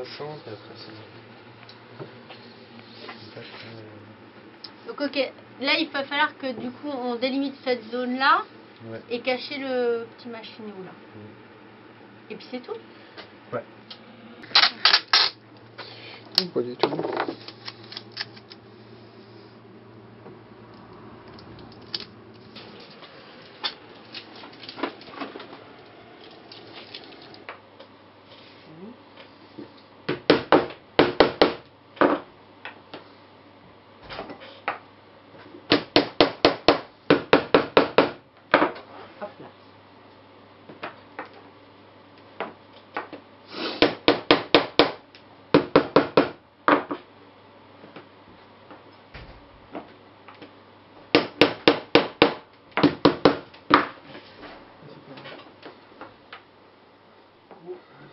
60 et après c'est... Donc ok, là il va falloir que du coup on délimite cette zone là Ouais. et cacher le petit machineau là. Et puis c'est tout. Ouais. Pas du tout. Hop là.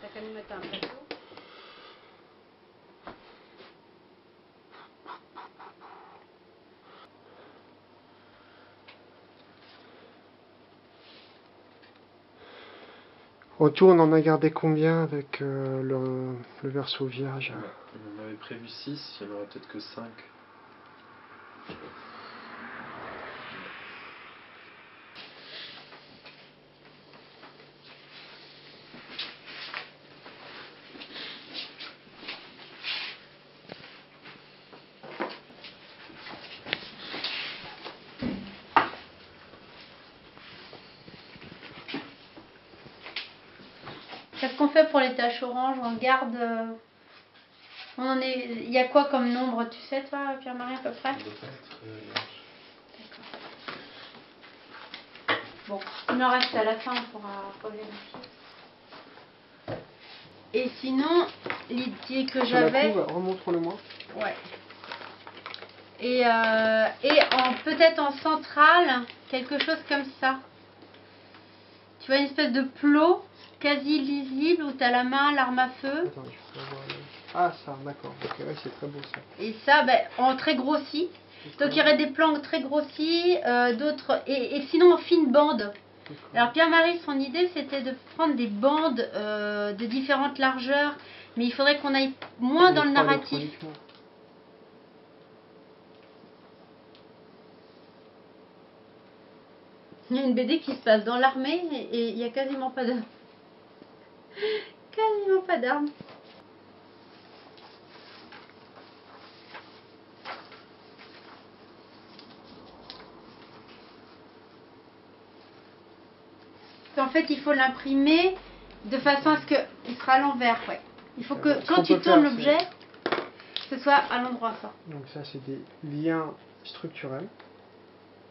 T'as qu'à nous mettre un plateau. Autour, on en a gardé combien avec le verso vierge? On avait prévu 6, il n'y en aura peut-être que 5. Qu'est-ce qu'on fait pour les taches oranges? On garde. On en est. Il y a quoi comme nombre, tu sais toi, Pierre-Marie, à peu près? Bon, il en reste à la fin, on pourra revérifier. Et sinon, l'idée que j'avais. Remontre-le-moi. Ouais. Et peut-être en centrale, quelque chose comme ça. Tu vois, une espèce de plot quasi lisible où tu as la main, l'arme à feu. Attends, je peux voir. Ah, ça, d'accord. Ok, ouais, c'est très beau ça. Et ça, ben, en très grossi. Donc il y aurait des plans très grossis, d'autres. Et sinon en fine bande. Alors Pierre-Marie, son idée c'était de prendre des bandes de différentes largeurs. Mais il faudrait qu'on aille moins dans le narratif. Il y a une BD qui se passe dans l'armée et il n'y a quasiment pas de... quasiment pas d'armes. En fait, il faut l'imprimer de façon à ce qu'il sera à l'envers. Ouais. Il faut que quand tu tournes l'objet, ce soit à l'endroit ça. Donc ça, c'est des liens structurels.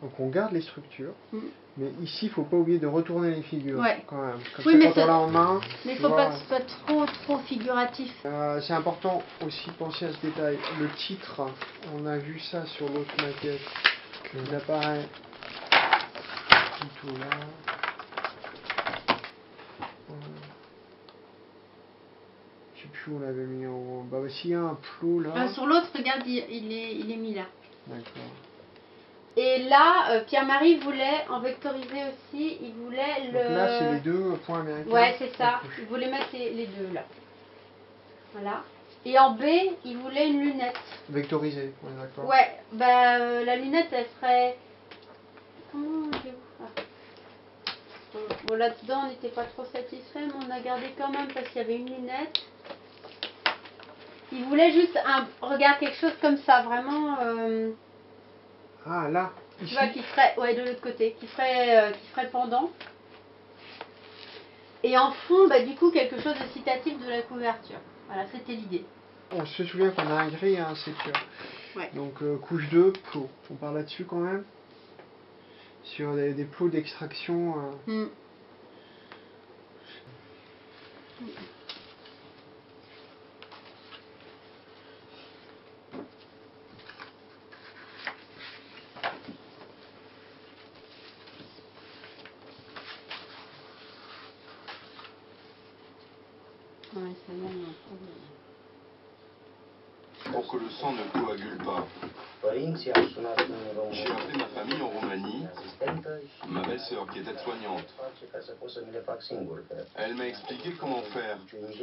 Donc on garde les structures, mais ici il faut pas oublier de retourner les figures quand même. Comme oui, ça, mais quand on l'a en main. Mais il faut pas que ce soit trop figuratif. C'est important aussi de penser à ce détail. Le titre, on a vu ça sur l'autre maquette, qu'il apparaît tout là. Je sais plus où on l'avait mis en haut. Bah s'il y a un plot là. Sur l'autre, regarde, il est mis là. D'accord. Et là, Pierre-Marie voulait, en vectorisé aussi, il voulait le... Donc là, c'est les deux points américains. Ouais, c'est ça. Il voulait mettre les deux là. Voilà. Et en B, il voulait une lunette. Vectorisée, on est d'accord. Ouais, bah la lunette, elle serait... Comment on dit Bon, là-dedans, on n'était pas trop satisfait, mais on a gardé quand même parce qu'il y avait une lunette. Il voulait juste regarde, quelque chose comme ça, vraiment... Ah, là, tu ici. vois, qui serait, ouais, de l'autre côté, qui ferait pendant. Et en fond, bah, du coup, quelque chose de citatif de la couverture. Voilà, c'était l'idée. On se souvient qu'on a un gris, hein, c'est que... Ouais. Donc, couche 2, plot. On parle là-dessus quand même. Sur des plots d'extraction. Ouais, ça mène un problème. Pour que le sang ne coagule pas. J'ai appelé ma famille en Roumanie. Ma belle-sœur qui est aide-soignante. Elle m'a expliqué comment faire,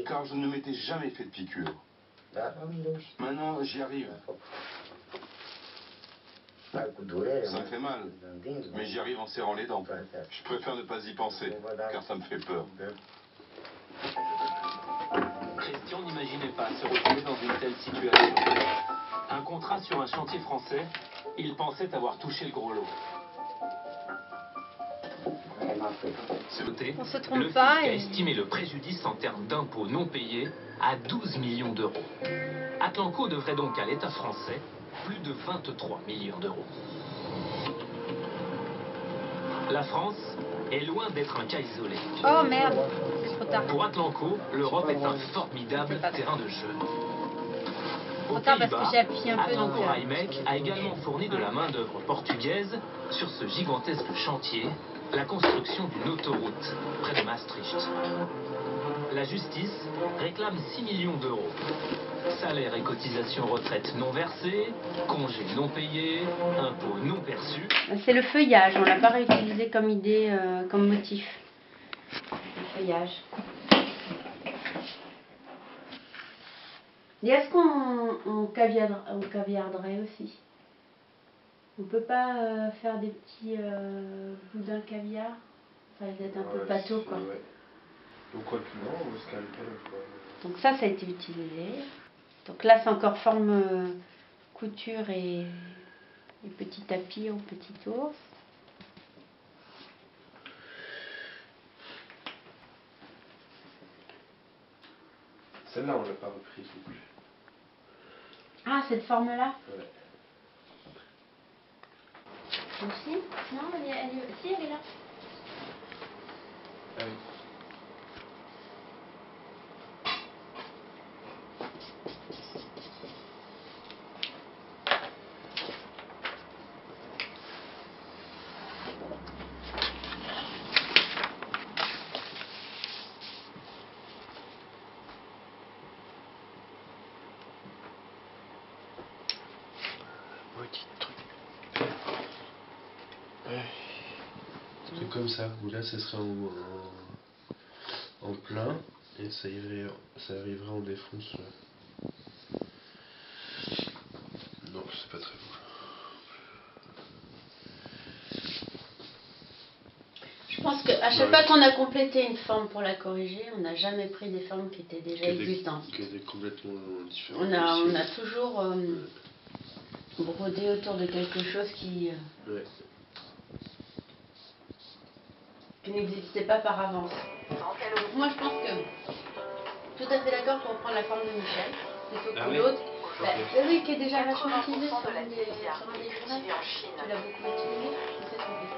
car je ne m'étais jamais fait de piqûre. Maintenant, j'y arrive. Ça me fait mal, mais j'y arrive en serrant les dents. Je préfère ne pas y penser, car ça me fait peur. Christian n'imaginait pas se retrouver dans une telle situation. Un contrat sur un chantier français, il pensait avoir touché le gros lot. On se trompe le fisc pas a et... estimé le préjudice en termes d'impôts non payés à 12 millions d'euros. Atlanco devrait donc à l'État français plus de 23 millions d'euros. La France est loin d'être un cas isolé. Oh merde, c'est trop tard. Pour Atlanco, l'Europe est un formidable terrain de jeu. Aux Trop tard parce que Pays-Bas, j'ai appuyé un peu. Atlanco Rijmec a également fourni de la main-d'œuvre portugaise sur ce gigantesque chantier, la construction d'une autoroute près de Maastricht. La justice réclame 6 millions d'euros. Salaires et cotisations retraite non versées, congés non payés, impôts non perçus. C'est le feuillage, on l'a pas réutilisé comme idée, comme motif. Le feuillage. Et est-ce qu'on caviarderait aussi? On peut pas faire des petits boudins caviar? Ça va être un peu pâteau quoi. Ouais. Donc quoi que non, on va se calmer quoi. Donc ça a été utilisé. Donc là c'est encore forme couture et petit tapis au petit ours. Celle-là on l'a pas reprise non plus. Ah, cette forme-là? Ouais. Aussi? Non, si, elle est là. Ah oui. C'est comme ça, où là ce serait en plein et ça arriverait en défonce. Non, c'est pas très beau. Je pense qu'à chaque fois qu'on a complété une forme pour la corriger, on n'a jamais pris des formes qui étaient déjà existantes. Qui étaient complètement différentes. On a toujours brodé autour de quelque chose qui n'existait pas par avance. Moi je pense que tout à fait d'accord pour prendre la forme de Michel plutôt que l'autre. Oui, qui est déjà vachement utilisé sur un des journaux. Tu l'as beaucoup utilisé, on s'est trompé.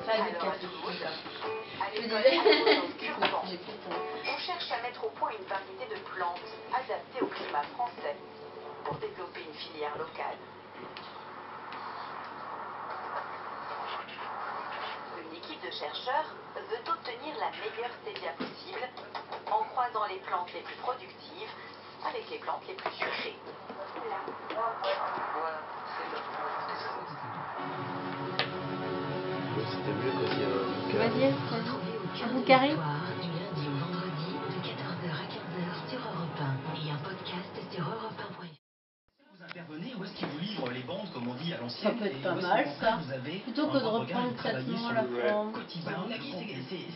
Ça a dû te casser, d'accord. Je disais, on cherche à mettre au point une variété de plantes adaptées au climat français pour développer une filière locale. Une équipe de chercheurs veut obtenir la meilleure stevia possible en croisant les plantes les plus productives avec les plantes les plus sucrées. C'était mieux quand il y avait un bouquin. vas-y, un bout carré. Du lundi au vendredi de 14h à 15h sur Europe 1 et un podcast sur europe1.fr. Vous intervenez, où est-ce qu'ils vous livrent les bandes, comme on dit à l'ancienne? Ça peut être pas mal ça. Plutôt que de reprendre traitement la forme.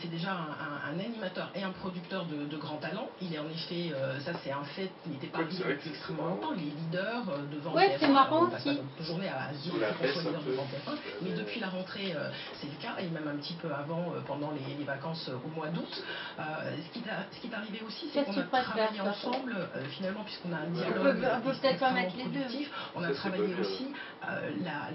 C'est déjà un animateur et un producteur de grand talent. Il est en effet, ça c'est un fait, il n'était pas arrivé depuis extrêmement longtemps. Il est leader devant Ouais, TF1. c'est marrant On passe aussi. toute journée à dire qu'on soit leader devant TF1. Mais depuis la rentrée, c'est le cas, et même un petit peu avant, pendant les vacances au mois d'août. Ce qui est arrivé aussi, c'est qu'on a travaillé ensemble, finalement, puisqu'on a un dialogue. On peut peut-être pas mettre les deux. On a travaillé aussi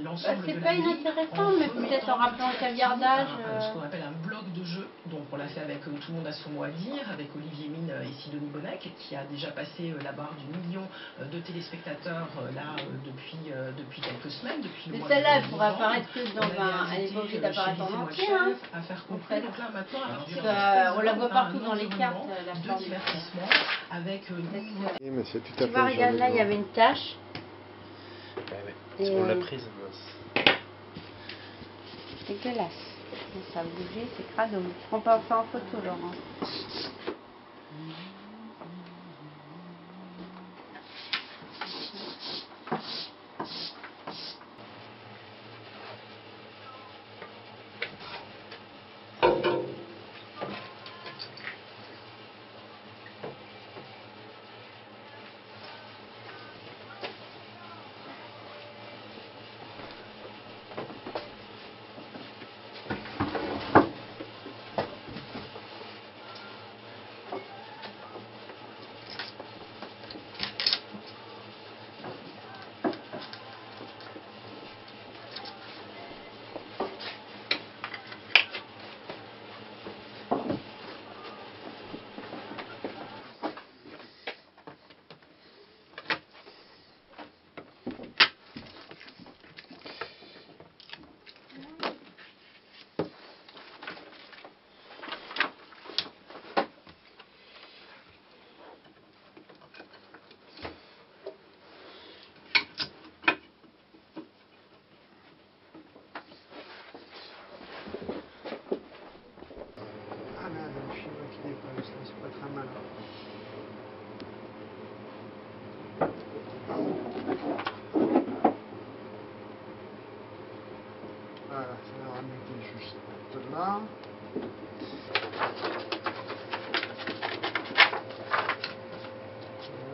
l'ensemble de c'est pas inintéressant, mais peut-être en rappelant le caviardage. Ce qu'on appelle un bloc de jeu. Donc on l'a fait avec Tout le monde a son mot à dire, avec Olivier Mine et Sidonie Bonnec, qui a déjà passé la barre du million de téléspectateurs là depuis quelques semaines, depuis le mois de celle-là, elle novembre. pourra apparaître que dans elle n'est pas obligée d'apparaître en entier. Hein. À faire comprendre. Donc là maintenant, on la voit partout dans les cartes, la de forme. divertissement avec Mais c'est tout à Tu vois, regarde là, il y avait une tache. On l'a prise, mince. Dégueulasse. Ça a bougé, c'est crado. On peut en faire en photo, Laurent. C'est pas très mal. Voilà, ça va remettre juste là.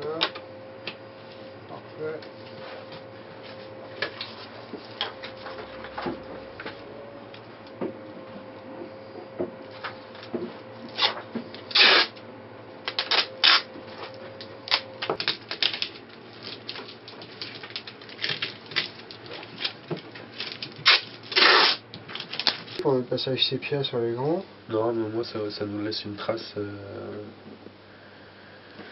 Voilà. Parfait. Pour le passage sépia sur les grands. Non, mais moi ça nous laisse une trace.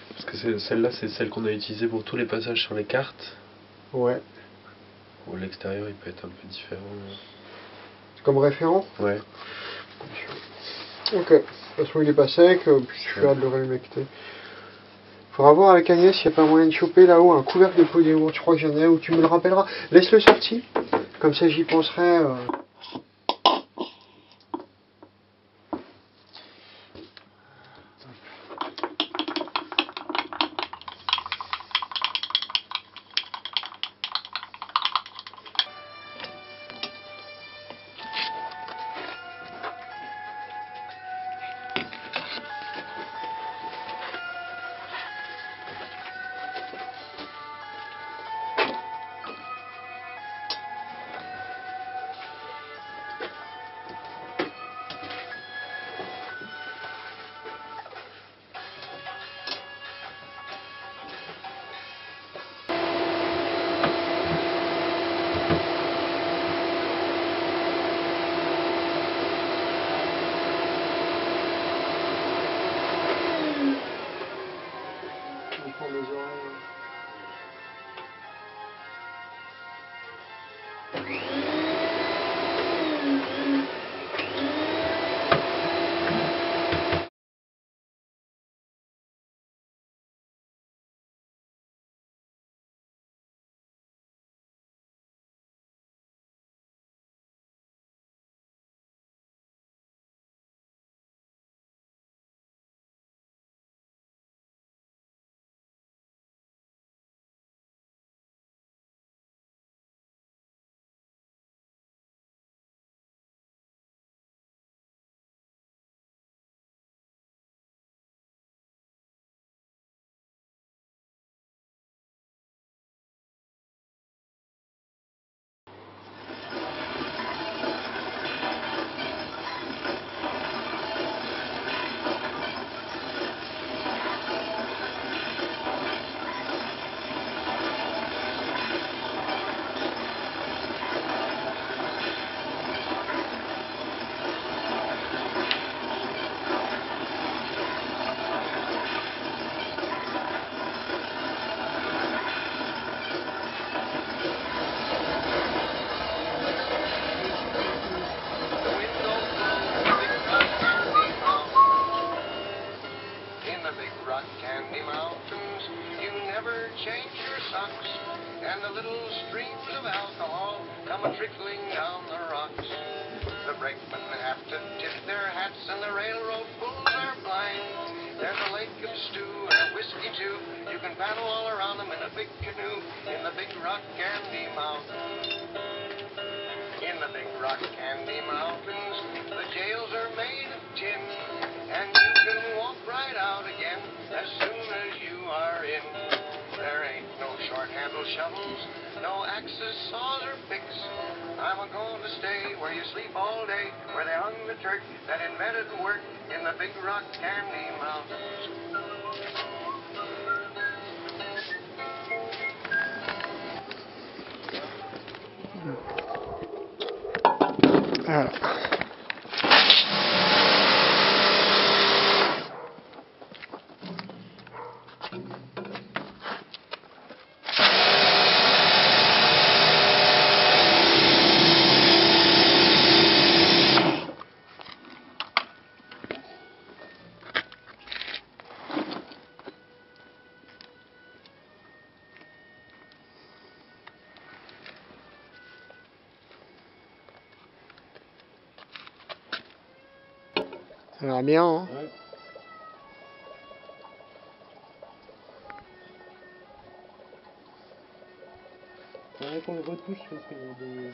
Parce que celle-là, c'est celle qu'on a utilisée pour tous les passages sur les cartes. Ouais. Bon, l'extérieur, il peut être un peu différent. Comme référent? Ouais. Ok. De toute façon, il est pas sec, puis je suis hâte de le réhumecter. Faudra voir avec Agnès s'il n'y a pas moyen de choper là-haut un couvercle de polyémour. Je crois que j'en ai, ou tu me le rappelleras. Laisse-le sorti. Comme ça, j'y penserai. And the little streams of alcohol come a trickling down the rocks. The brakemen have to tip their hats and the railroad bulls are blind. There's a lake of stew and a whiskey too. You can paddle all around them in a big canoe in the Big Rock Candy Mountains. In the Big Rock Candy Mountains, the jails are made of tin, and you can walk right out again as soon as you are in. There ain't no short-handled shovels, no axes, saws, or picks. I'm a-going to stay where you sleep all day, where they hung the Turk that invented work in the Big Rock Candy Mountains. Ça va bien, hein? Ouais. Faudrait qu'on le retouche parce qu'il y a des...